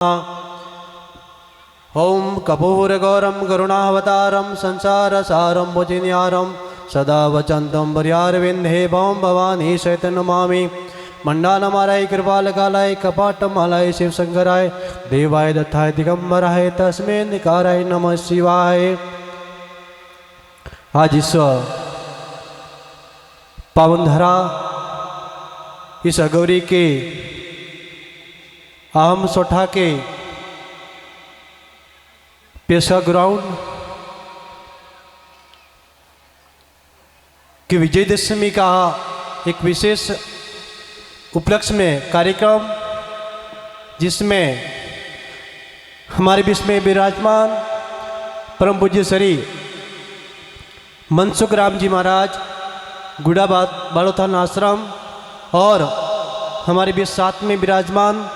ओम कपूरगौरम करुणावतारम संसारसारम भुजनियारम सदा वचंतम वर्यारविंदे भवम भवानी शैतन्यमामि मंडानमालाय कृपालकालाय कपाटमालाय शिवशंकराय देवाय दत्ताय दिगंबराय तस्मै निकाराय नमः शिवाय। आज इस पावन धरा इस अगौरी के आम सोठा के पेशा ग्राउंड की विजयदशमी का एक विशेष उपलक्ष्य में कार्यक्रम, जिसमें हमारे बीच में विराजमान परम पूज्य श्री मनसुख राम जी महाराज गुड़ा बालोथान आश्रम और हमारे बीच साथ में विराजमान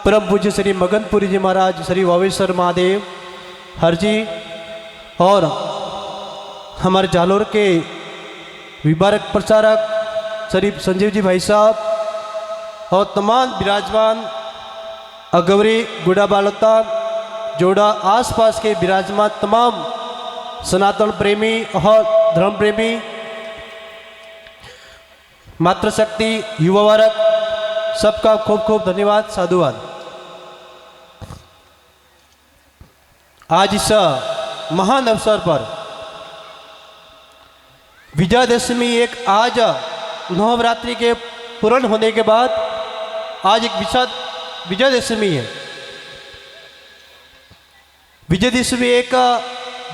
परम पूज्य श्री मगनपुरी जी महाराज श्री वावेश्वर महादेव हर जी और हमारे जालोर के विबारक प्रचारक श्री संजीव जी भाई साहब और तमाम विराजमान अगौरी गुड़ा बालोथान जोड़ा आसपास के विराजमान तमाम सनातन प्रेमी और धर्म प्रेमी मातृशक्ति युवा वर्ग सबका खूब खूब धन्यवाद साधुवाद। आज इस महान अवसर पर विजयदशमी एक आज नवरात्रि के पूर्ण होने के बाद आज एक विशाल विजयदशमी है। विजयदशमी एक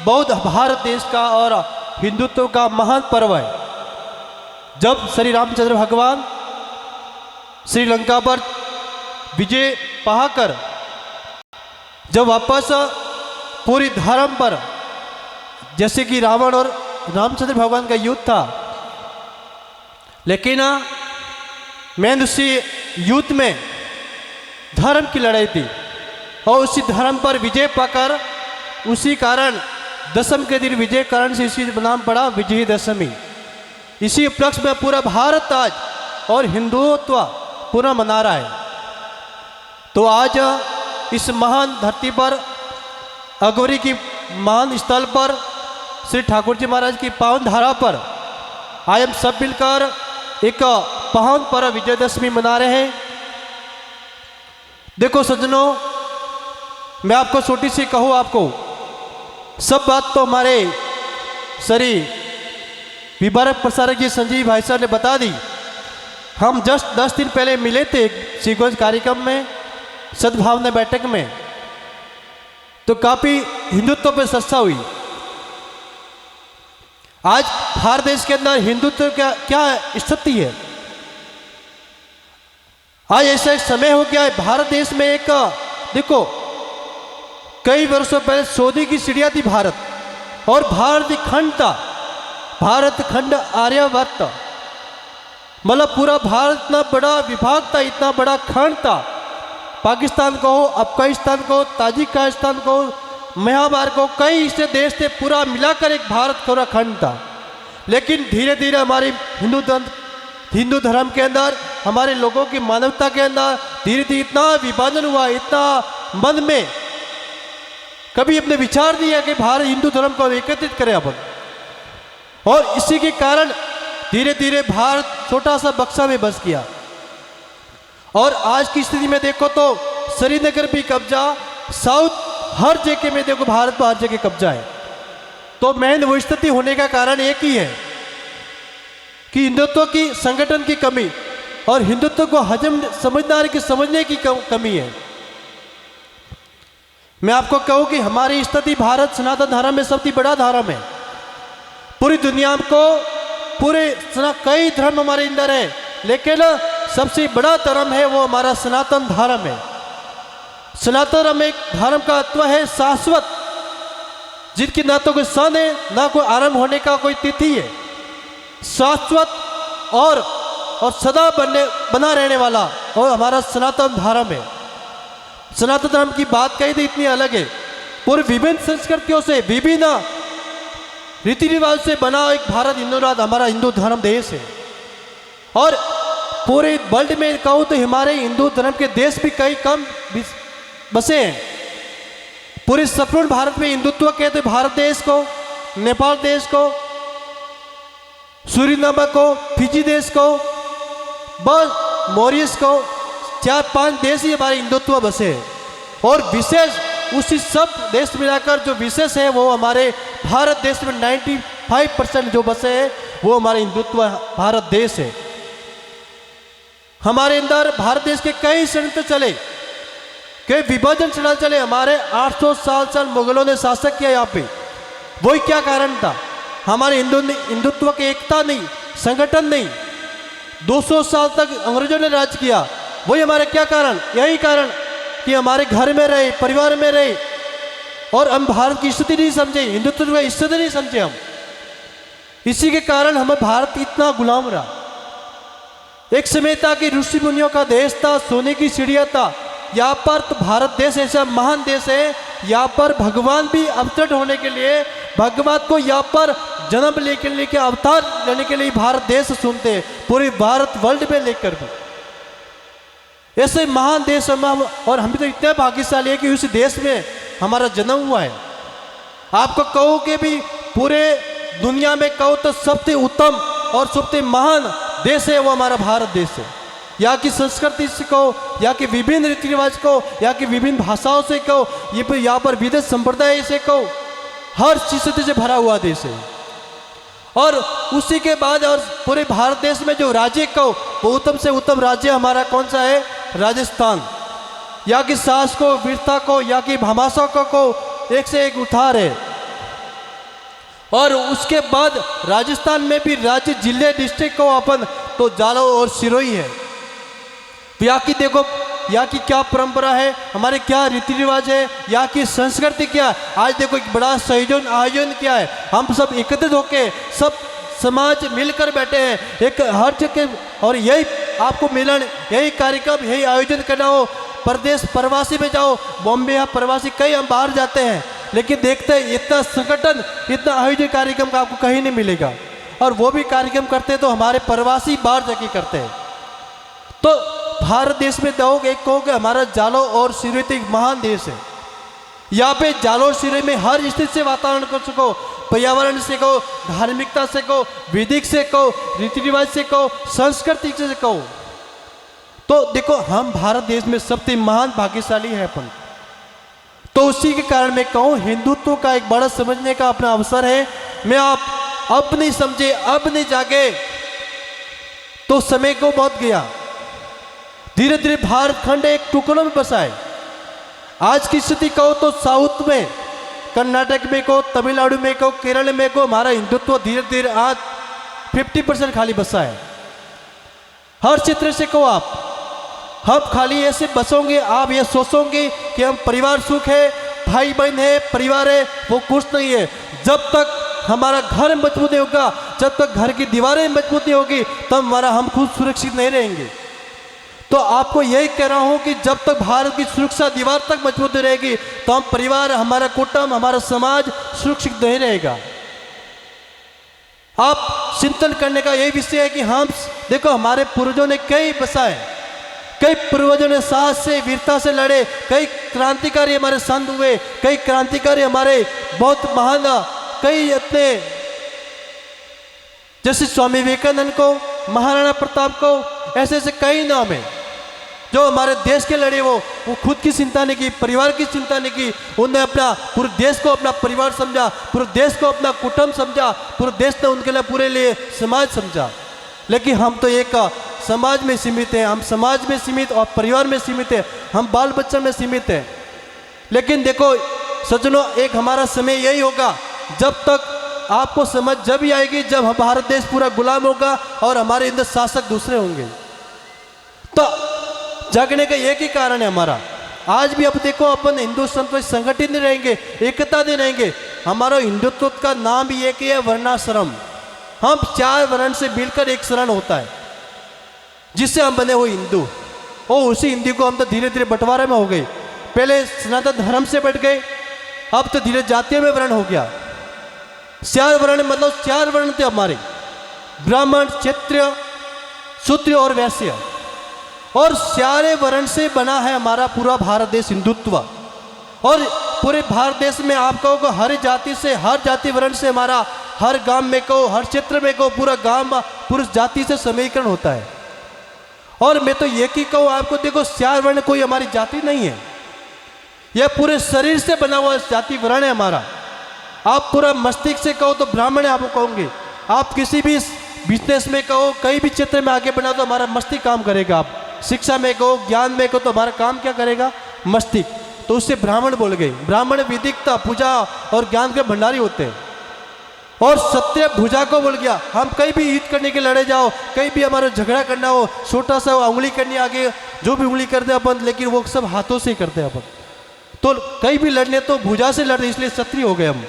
बौद्ध भारत देश का और हिंदुत्व का महान पर्व है। जब श्री रामचंद्र भगवान श्रीलंका पर विजय पाकर जब वापस पूरी धर्म पर, जैसे कि रावण और रामचंद्र भगवान का युद्ध था, लेकिन मेन उसी युद्ध में धर्म की लड़ाई थी और उसी धर्म पर विजय पाकर उसी कारण दशम के दिन विजय कारण से इसी नाम पड़ा विजयदशमी। इसी उपलक्ष्य में पूरा भारत आज और हिंदुत्व पूरा मना रहा है। तो आज इस महान धरती पर अगौरी की महान स्थल पर श्री ठाकुर जी महाराज की पावन धारा पर आज हम सब मिलकर एक पावन पर्व विजयदशमी मना रहे हैं। देखो सज्जनों, मैं आपको छोटी सी कहूँ, आपको सब बात तो हमारे श्री विबारक प्रसारक जी संजीव भाई साहब ने बता दी। हम जस्ट 10 दिन पहले मिले थे सीक्वेंस कार्यक्रम में, सद्भावना बैठक में, तो काफी हिंदुत्व पर चर्चा हुई। आज भारत देश के अंदर हिंदुत्व क्या स्थिति है। आज ऐसा एक समय हो गया है भारत देश में, एक देखो कई वर्षों पहले सौदी की चिड़िया थी भारत, और भारत खंड था, भारत खंड आर्यवर्त, मतलब पूरा भारत इतना बड़ा विभाग था, इतना बड़ा खंड था। पाकिस्तान को हो, अफगानिस्तान को, ताजिकिस्तान को, म्यांमार को, कई ऐसे देश थे, पूरा मिलाकर एक भारत पूरा खंड था। लेकिन धीरे धीरे हमारे हिंदू धर्म के अंदर, हमारे लोगों की मानवता के अंदर धीरे धीरे इतना विभाजन हुआ, इतना मन में कभी अपने विचार दिया कि भारत हिंदू धर्म को एकत्रित करें अपन, और इसी के कारण धीरे धीरे भारत छोटा सा बक्सा में बस गया। और आज की स्थिति में देखो तो श्रीनगर भी कब्जा, साउथ हर जगह में देखो भारत पर हर जगह कब्जा है। तो मेन वो स्थिति होने का कारण एक ही है कि हिंदुत्व की संगठन की कमी और हिंदुत्व को समझने की कमी है। मैं आपको कहूं कि हमारी स्थिति भारत सनातन धर्म में सबसे बड़ा धर्म है। पूरी दुनिया को कई धर्म हमारे अंदर है, लेकिन सबसे बड़ा धर्म है वो हमारा सनातन धर्म है। सनातन धर्म एक धर्म का तत्व है शाश्वत, जिसकी ना तो कोई सन है, ना कोई आरंभ होने का कोई तिथि है, शाश्वत और सदा बना रहने वाला और हमारा सनातन धर्म है। सनातन धर्म की बात कही तो इतनी अलग है, पूरी विभिन्न संस्कृतियों से, विभिन्न रीति रिवाज से बना एक भारत हिंदू राज हमारा हिंदू धर्म देश है। और पूरे वर्ल्ड में कहूँ तो हमारे हिंदू धर्म के देश भी कई कम बसे हैं। पूरे संपूर्ण भारत में हिंदुत्व कहते भारत देश को, नेपाल देश को, सूरीनाम को, फिजी देश को, बस मॉरिशस को, 4-5 देश ही हमारे हिंदुत्व बसे हैं। और विशेष उसी सब देश मिलाकर जो विशेष है वो हमारे भारत देश में 95% जो बसे हैं वो हमारे हिंदुत्व भारत देश है। हमारे अंदर भारत देश के कई षड्यंत्र चले, कई विभाजन चले। हमारे 800 साल मुगलों ने शासक किया यहाँ पे। वही क्या कारण था? हमारे हिंदुत्व की एकता नहीं, संगठन नहीं। 200 साल तक अंग्रेजों ने राज किया। वही हमारे क्या कारण? यही कारण कि हमारे घर में रहे, परिवार में रहे और हम भारत की स्थिति नहीं समझे, हिंदुत्व की स्थिति नहीं समझे हम। इसी के कारण हमें भारत इतना गुलाम रहा। एक समय था कि ऋषि मुनियों का देश था, सोने की चिड़िया था। यहाँ पर तो भारत देश ऐसा महान देश है, यहाँ पर भगवान भी अवतरण होने के लिए, भगवान को यहाँ पर जन्म लेने के अवतार लेने के लिए भारत देश सुनते हैं, पूरे भारत वर्ल्ड में लेकर भी। ऐसे महान देश और हम तो इतने भाग्यशाली है कि उस देश में हमारा जन्म हुआ है। आपको कहो कि भी पूरे दुनिया में कहो तो सबसे उत्तम और सबसे महान देश है वो हमारा भारत देश है। यहाँ की संस्कृति से कहो, यहाँ के विभिन्न रीति रिवाज को, यहाँ की विभिन्न भाषाओं से कहो, ये पर यहाँ पर विविध संप्रदाय से कहो, हर चीज से भरा हुआ देश है। और उसी के बाद और पूरे भारत देश में जो राज्य कहो वो उत्तम से उत्तम राज्य हमारा कौन सा है? राजस्थान। यहाँ की साहस को, वीरता को, यहाँ की भामाशा को एक से एक उठार है। और उसके बाद राजस्थान में भी राज्य, जिले, डिस्ट्रिक्ट को अपन तो जालौर और सिरोही है। यहाँ की देखो, यहाँ की क्या परंपरा है, हमारे क्या रीति रिवाज है, यहाँ की संस्कृति क्या है। आज देखो एक बड़ा आयोजन क्या है, हम सब एकत्रित होके सब समाज मिलकर बैठे हैं एक हर जगह। और यही आपको मिलन, यही कार्यक्रम, यही आयोजन करना हो। प्रदेश प्रवासी में जाओ, बॉम्बे या प्रवासी कई हम बाहर जाते हैं, लेकिन देखते हैं इतना संगठन, इतना आयोजन कार्यक्रम का आपको कहीं नहीं मिलेगा। और वो भी कार्यक्रम करते हैं तो हमारे प्रवासी बाहर जाके करते हैं। तो भारत देश में कहोगे हमारा जालौर और सिरोही एक महान देश है। यहाँ पे जालौर सिरोही में हर स्थिति से वातावरण को कहो, पर्यावरण से कहो, धार्मिकता से कहो, वैदिक से कहो, रीति रिवाज से कहो, संस्कृति से कहो, तो देखो हम भारत देश में सबसे महान भाग्यशाली है अपन। तो उसी के कारण मैं कहूँ हिंदुत्व का एक बड़ा समझने का अपना अवसर है। मैं आप अब नहीं समझे, अब नहीं जागे तो समय को बहुत गया। धीरे धीरे भारत खंड एक टुकड़ों में बसा है। आज की स्थिति कहो तो साउथ में, कर्नाटक में कहो, तमिलनाडु में कहो, केरल में कहो, हमारा हिंदुत्व धीरे धीरे आज 50% खाली बसा है। हर क्षेत्र से कहो आप, हम खाली ऐसे बसोगे, आप ये सोचोगे कि हम परिवार सुख है, भाई बहन है, परिवार है, वो कुछ नहीं है। जब तक हमारा घर मजबूत नहीं होगा, जब तक घर की दीवारें मजबूत नहीं होगी, तब हम खुद सुरक्षित नहीं रहेंगे। तो आपको यही कह रहा हूं कि जब तक भारत की सुरक्षा दीवार तक मजबूत रहेगी तो हम परिवार, हमारा कुटुंब, हमारा समाज सुरक्षित नहीं रहेगा। आप चिंतन करने का यही विषय है कि हम देखो हमारे पूर्वजों ने कई बसाए, कई पूर्वजों ने साहस से, वीरता से लड़े, कई क्रांतिकारी हमारे संत हुए, कई क्रांतिकारी हमारे बहुत महान, कई इतने जैसे स्वामी विवेकानंद को, महाराणा प्रताप को, ऐसे ऐसे कई नाम है जो हमारे देश के लड़े। वो खुद की चिंता नहीं की, परिवार की चिंता नहीं की, उन्होंने अपना पूरे देश को अपना परिवार समझा, पूरे देश को अपना कुटुंब समझा, पूरे देश ने उनके लिए पूरे लिए समाज समझा। लेकिन हम तो एक समाज में सीमित हैं, हम समाज में सीमित और परिवार में सीमित है, हम बाल बच्चों में सीमित हैं। लेकिन देखो सज्जनों, एक हमारा समय यही होगा, जब तक आपको समझ जब ही आएगी जब हम भारत देश पूरा गुलाम होगा और हमारे अंदर शासक दूसरे होंगे। तो जागने का एक ही कारण है हमारा। आज भी अब देखो अपन हिंदुस्तान में संगठित नहीं रहेंगे, एकता नहीं रहेंगे। हमारा हिंदुत्व का नाम भी एक ही है, वर्णाश्रम। हम 4 वर्ण से मिलकर एक शरण होता है जिससे हम बने हुए हिंदू। और उसी हिंदी को हम तो धीरे धीरे बंटवारे में हो गए। पहले सनातन धर्म से बैठ गए, अब तो धीरे जातीय में वर्ण हो गया। 4 वर्ण मतलब 4 वर्ण थे हमारे, ब्राह्मण, क्षत्रिय, शूद्र और वैश्य। और सारे वर्ण से बना है हमारा पूरा भारत देश हिंदुत्व। और पूरे भारत देश में आप कहो हर जाति से, हर जाति वर्ण से हमारा, हर गांव में कहो, हर क्षेत्र में कहो, पूरा गांव पूरी जाति से समीकरण होता है। और मैं तो ये की कहूँ आपको, देखो चार वर्ण कोई हमारी जाति नहीं है, यह पूरे शरीर से बना हुआ जाति वर्ण है हमारा। आप पूरा मस्तिष्क से कहो तो ब्राह्मण है आपको कहोगे, आप किसी भी बिजनेस में कहो, कहीं भी क्षेत्र में आगे बढ़ा तो हमारा मस्तिष्क काम करेगा। आप शिक्षा में कहो, ज्ञान में कहो तो हमारा काम क्या करेगा, मस्तिष्क। तो उससे ब्राह्मण बोल गए। ब्राह्मण विदिकता, पूजा और ज्ञान के भंडारी होते हैं। और सत्य भुजा को बोल गया, हम कहीं भी युद्ध करने के लड़े जाओ, कहीं भी हमारा झगड़ा करना हो, छोटा सा उंगली करनी आगे, जो भी उंगली करते हैं अपन, लेकिन वो सब हाथों से ही करते हैं अपन। तो कहीं भी लड़ने तो भुजा से लड़ते, इसलिए क्षत्रिय हो गए हम।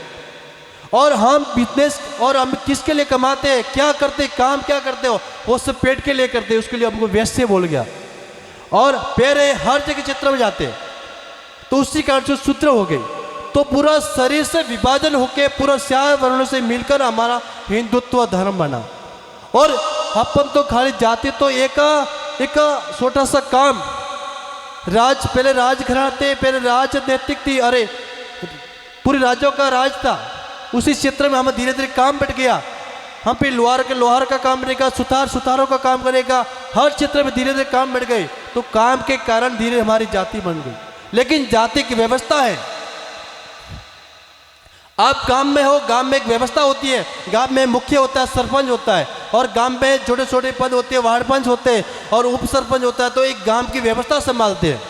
और हम बिजनेस, और हम किसके लिए कमाते हैं, क्या करते, काम क्या करते हो, वो सब पेट के लिए करते हैं, उसके लिए हमको वैश्य बोल गया। और पैरे हर जगह क्षेत्र में जाते हैं, तो उसी कारण से सूत्र हो गई। तो पूरा शरीर से विभाजन होके पूरा चार वर्णों से मिलकर हमारा हिंदुत्व धर्म बना। और अपन तो खाली जाति तो एक छोटा सा काम, राज, पहले राजघराना थे, पहले राजनैतिक थी, अरे पूरे राज्यों का राज था, उसी क्षेत्र में हमें धीरे धीरे काम बढ़ गया। हम पे लोहार का काम बनेगा, सुतारों का काम करेगा, हर क्षेत्र में धीरे धीरे काम बढ़ गए। तो काम के कारण धीरे हमारी जाति बन गई। लेकिन जाति की व्यवस्था है, आप गांव में हो, गांव में एक व्यवस्था होती है, गांव में मुख्य होता है, सरपंच होता है, और गांव में छोटे छोटे पद होते हैं, वार्ड पंच होते हैं और उप सरपंच होता है, तो एक गांव की व्यवस्था संभालते हैं।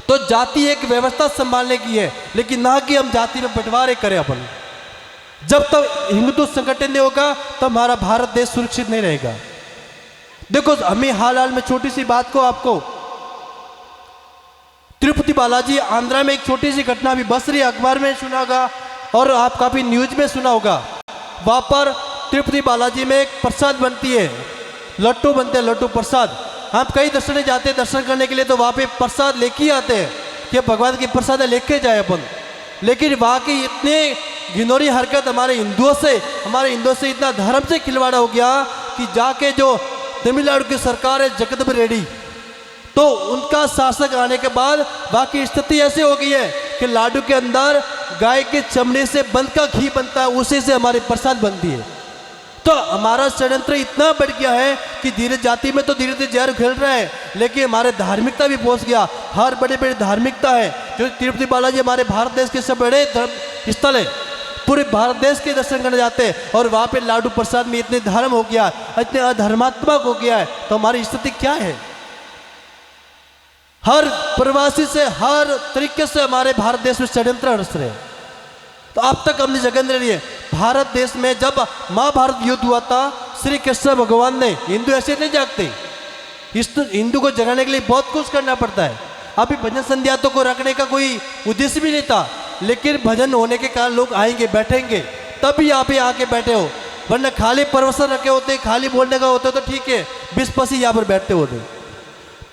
तो जाति एक व्यवस्था संभालने की है, लेकिन ना कि हम जाति में बंटवारे करें अपन। जब तक हिंदू संगठन नहीं होगा तब हमारा भारत देश सुरक्षित नहीं रहेगा। देखो हमें हाल में छोटी सी बात को, आपको तिरुपति बालाजी आंध्रा में एक छोटी सी घटना अभी बस रही, अखबार में सुना होगा और आप काफी न्यूज में सुना होगा। वहां पर तिरुपति बालाजी में एक प्रसाद बनती है, लड्डू बनते हैं, लड्डू प्रसाद। हम कई दर्शने जाते हैं दर्शन करने के लिए, तो वहां पे प्रसाद लेके आते हैं कि भगवान की प्रसाद लेके जाए अपन। लेकिन वहां की इतनी घिनौनी हरकत हमारे हिंदुओं से इतना धर्म से खिलवाड़ा हो गया कि जाके जो तमिलनाडु की सरकार है जगदम्बा रेड्डी, तो उनका शासक आने के बाद बाकी स्थिति ऐसी हो गई है कि लाडू के अंदर गाय के चमड़े से बंद का घी बनता है, उसी से हमारी प्रसाद बनती है। तो हमारा षड्यंत्र इतना बढ़ गया है कि धीरे जाति में तो धीरे धीरे जहर खेल रहा है, लेकिन हमारे धार्मिकता भी पहुंच गया। हर बड़े बड़े धार्मिकता है, जो तिरुपति बालाजी हमारे भारत देश के सब बड़े धर्म स्थल है, पूरे भारत देश के दर्शन करने जाते हैं, और वहाँ पे लाडू प्रसाद में इतने धर्म हो गया, इतने अधर्मात्मक हो गया है। तो हमारी स्थिति क्या है, हर प्रवासी से हर तरीके से हमारे भारत देश में षड्यंत्र रच रहे हैं। तो अब तक हमने जगह नहीं रही है। भारत देश में जब महाभारत युद्ध हुआ था, श्री कृष्ण भगवान ने, हिंदू ऐसे नहीं जागते, हिंदू को जगाने के लिए बहुत कुछ करना पड़ता है। अभी भजन संध्यातों को रखने का कोई उद्देश्य भी नहीं था, लेकिन भजन होने के कारण लोग आएंगे, बैठेंगे, तभी आप ही आके बैठे हो, वरना खाली प्रवचन रखे होते, खाली बोलने का होता तो ठीक है, 20-25 यहाँ पर बैठते होते।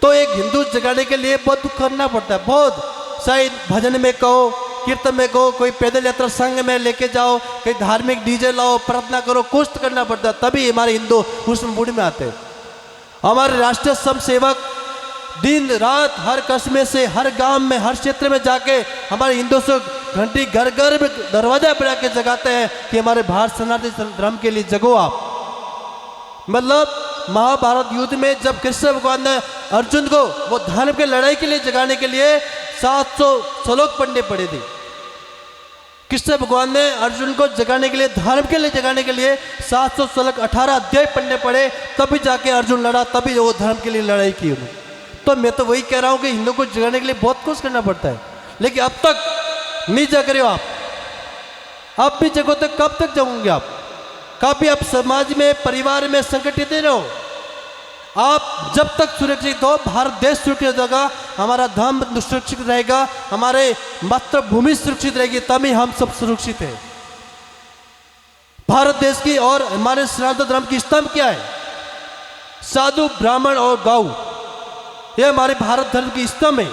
तो एक हिंदू जगाने के लिए बहुत दुख करना पड़ता है, बहुत। शायद भजन में कहो, कीर्तन में कहो, कोई पैदल यात्रा संघ में लेके जाओ, कोई धार्मिक डीजे लाओ, प्रार्थना करो, कुछ तो करना पड़ता है, तभी हमारे हिंदू उस मूड में आते हैं। हमारे राष्ट्रीय स्वयं सेवक दिन रात हर कस्बे से, हर गांव में, हर क्षेत्र में जाके हमारे हिंदू से घंटी घर घर में दरवाजा बना के जगाते हैं कि हमारे भारत सनातन धर्म के लिए जगो आप। मतलब महाभारत युद्ध में जब कृष्ण भगवान ने अर्जुन को वो धर्म के लड़ाई के लिए जगाने के लिए 700 श्लोक पढ़ने पड़े थे। कृष्ण भगवान ने अर्जुन को जगाने के लिए, धर्म के लिए जगाने के लिए 700 श्लोक 18 अध्याय पढ़ने पड़े, तभी जाके अर्जुन लड़ा, तभी वो धर्म के लिए लड़ाई की उन्होंने। तो मैं तो वही कह रहा हूँ कि हिंदू को जगाने के लिए बहुत कुछ करना पड़ता है, लेकिन अब तक नहीं जग रहे हो आप भी जगो तो कब तक जाओगे आप? कभी आप समाज में, परिवार में संगठित नहीं रहो। आप जब तक सुरक्षित हो, भारत देश सुरक्षित होगा, हमारा धर्म सुरक्षित रहेगा, हमारे मातृभूमि सुरक्षित रहेगी, तभी हम सब सुरक्षित हैं। भारत देश की और हमारे सनातन धर्म की स्तंभ क्या है? साधु, ब्राह्मण और गौ, ये हमारे भारत धर्म की स्तंभ है।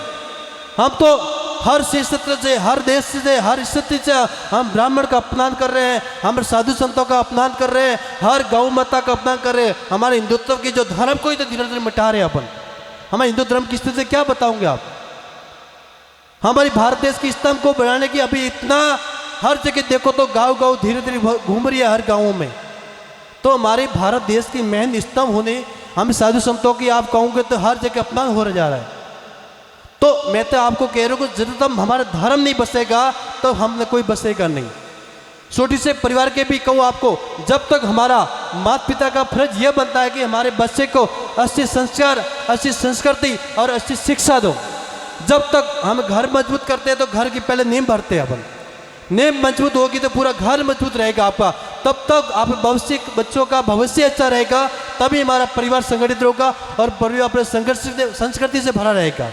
हम तो हर क्षेत्र से, हर देश से, हर स्थिति से हम ब्राह्मण का अपमान कर रहे हैं, हम साधु संतों का अपमान कर रहे हैं, हर गौ माता का अपमान कर रहे हैं। हमारे हिंदुत्व की जो धर्म को ही तो धीरे धीरे मिटा रहे हैं अपन। हमारे हिंदू धर्म की स्थिति क्या बताओगे आप? हमारी भारत देश की स्तंभ को बनाने की अभी इतना, हर जगह देखो तो गांव गांव धीरे धीरे घूम रही है हर गांवों में। तो हमारे भारत देश की मेन स्तंभ होने हम साधु संतों की आप कहोगे तो हर जगह अपमान हो जा रहा है। तो मैं तो आपको कह रहा हूँ कि जब तक हमारा धर्म नहीं बसेगा तो हम कोई बसेगा नहीं। छोटी से परिवार के भी कहूँ आपको, जब तक हमारा माता पिता का फर्ज यह बनता है कि हमारे बच्चे को अच्छे संस्कार, अच्छी संस्कृति और अच्छी शिक्षा दो। जब तक हम घर मजबूत करते हैं तो घर की पहले नींव भरते हैं अपन। नींव मजबूत होगी तो पूरा घर मजबूत रहेगा आपका, तब तक आप भविष्य, बच्चों का भविष्य अच्छा रहेगा, तभी हमारा परिवार संगठित होगा और परिवार अपने संस्कृति से भरा रहेगा।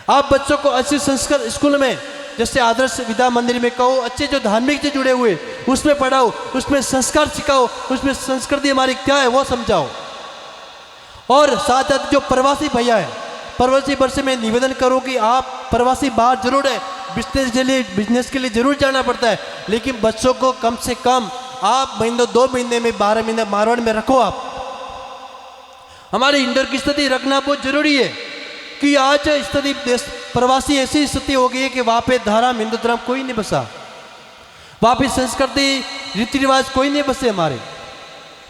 आप बच्चों को अच्छे संस्कार स्कूल में, जैसे आदर्श विद्या मंदिर में कहो, अच्छे जो धार्मिक से जुड़े हुए उसमें पढ़ाओ, उसमें संस्कार सिखाओ, उसमें संस्कृति हमारी क्या है वो समझाओ। और साथ साथ जो प्रवासी भैया है, प्रवासी भर से मैं निवेदन करूं कि आप प्रवासी बाहर जरूर है, बिजनेस के लिए जरूर जाना पड़ता है, लेकिन बच्चों को कम से कम आप महीने 2 महीने में 12 महीने मारवाड़ में रखो। आप हमारे इंडोर की स्थिति रखना बहुत जरूरी है कि आज स्थिति प्रवासी ऐसी स्थिति हो गई है कि वहाँ पे धर्म, हिंदू धर्म कोई नहीं बसा, वहाँ पे संस्कृति रीति रिवाज कोई नहीं बसे हमारे।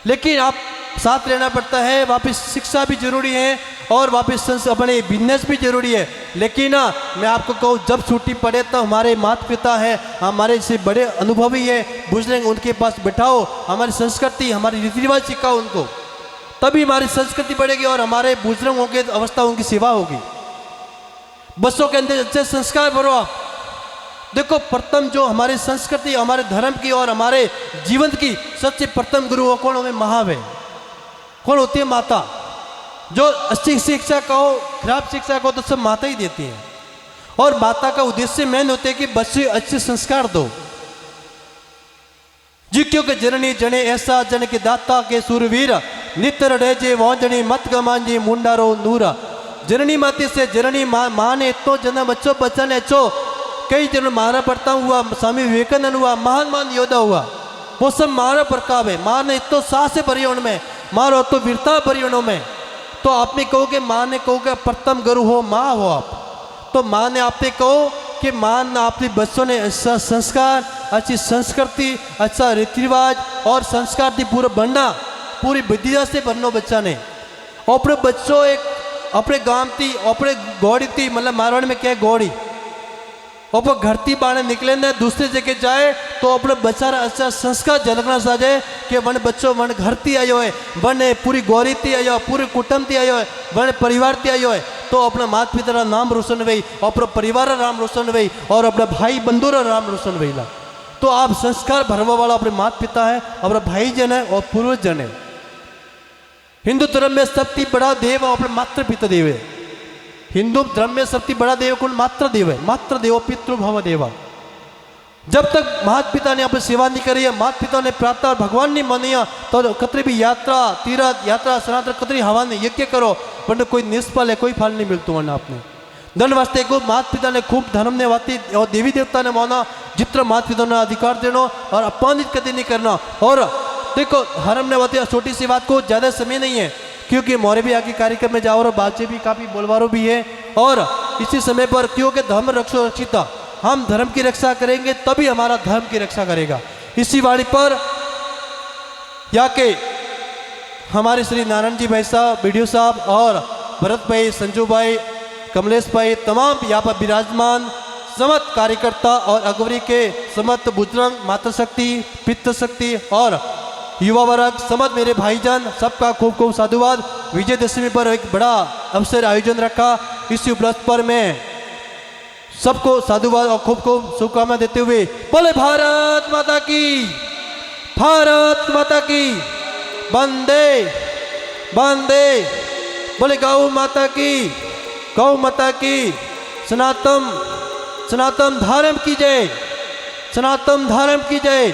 लेकिन आप साथ रहना पड़ता है, वहाँ पे शिक्षा भी जरूरी है और वहाँ पे अपने बिजनेस भी जरूरी है। लेकिन मैं आपको कहूँ, जब छुट्टी पड़े तो हमारे माता पिता है, हमारे से बड़े अनुभवी है बुजुर्ग, उनके पास बैठाओ, हमारी संस्कृति, हमारे रीति रिवाज सिखाओ उनको, तभी हमारी संस्कृति बढ़ेगी और हमारे बुजुर्गों के अवस्था उनकी सेवा होगी। बच्चों के अंदर अच्छे संस्कार भरो आप। देखो, प्रथम जो हमारी संस्कृति, हमारे धर्म की और हमारे जीवन की सबसे प्रथम गुरु कौन होंगे? महावे। कौन होती है? माता। जो अच्छी शिक्षा कहो, खराब शिक्षा कहो तो सब माता ही देती है। और माता का उद्देश्य मेन होते है कि बच्चे अच्छे संस्कार दो जी, क्योंकि जननी जने ऐसा जन के दाता के सुरवीर, नितर रेजे वोंजनी मत गमांजी मुंडारो नूरा। जननी माते से, जननी माँ ने तो जन्म बच्चों बच्चा ने चो कई जन मारा पड़ता हुआ, स्वामी विवेकानंद हुआ, महान महान योद्धा हुआ, वो सब मारा प्रताप है। माँ ने तो साहस भरी उनमें, मारो तो वीरता भरी उनमें। तो आपने कहोगे, माँ ने कहोगे प्रथम गुरु हो, माँ हो आप। तो माँ ने आपने कहो कि माँ ने अपने बच्चों ने अच्छा संस्कार, अच्छी संस्कृति, अच्छा रीति रिवाज और संस्कार थी पूरा बनना, पूरी विद्या से बनना बच्चा ने। और अपने बच्चों एक अपने गांव थी, अपने गौड़ी थी, मतलब मारवाड़ में क्या है गौड़ी, और घर थी बाने निकले ना दूसरी जगह जाए तो अपने बच्चा अच्छा संस्कार झलकना सा जाए कि वन बच्चों वन घर थी आयो है, वन पूरी गौरी थी आयो, पूरे कुटुंब थी आयो है, वन परिवार थी आयो है। तो अपने माता पिता का नाम रोशन हुई, अपने परिवार का नाम रोशन हुई और अपने भाई बंधु का नाम रोशन हुई। तो आप संस्कार भरवा वाला अपने माता पिता है, अपने भाई जन है और पूर्वज जन है। हिंदू धर्म में सबसे बड़ा देव अपने मातृ पिता देव है। हिंदू धर्म में सबसे बड़ा देव कौन? मातृ देव है। मातृ देव पितृभव देवा। जब तक माता पिता ने अपनी सेवा नहीं करी है, माता पिता ने प्रार्थना भगवान नहीं मानिया, तो कतरी भी यात्रा, तीर्थ यात्रा, सनातन कतरी हवा ने यज्ञ करो, वरना कोई निष्फल है, कोई फल नहीं मिलता वरना आपने धन वास्ते को। माता पिता ने खूब धर्म ने वाती और देवी देवता ने माना, जितना माता पिता ने अधिकार देना और अपमानित कभी नहीं करना। और देखो, धर्म ने वाती छोटी सी बात को ज़्यादा समय नहीं है, क्योंकि मोरे भी आगे कार्यक्रम में जाओ, बाचे भी काफ़ी बोलवारो भी है। और इसी समय पर क्योंकि धर्म रक्षो रक्षिता, हम धर्म की रक्षा करेंगे तभी हमारा धर्म की रक्षा करेगा। इसी वाणी पर या के हमारे श्री नारायण जी भाई साहब, बीडीओ साहब और भरत भाई, संजू भाई, कमलेश भाई, तमाम यहाँ पर विराजमान समस्त कार्यकर्ता और अगवरी के समस्त बुजुर्ग, मातृशक्ति, पितृशक्ति और युवा वर्ग, समझ मेरे भाईजान, सबका खूब खूब साधुवाद। विजयदशमी पर एक बड़ा अवसर आयोजन रखा, इसी उपलक्ष्य पर मैं सबको साधुवाद और खूब खूब शुभकामना देते हुए बोले भारत माता की, भारत माता की, वंदे वंदे, बोले गौ माता की, गौ माता की, सनातन सनातन धर्म की जय, सनातन धर्म की जय।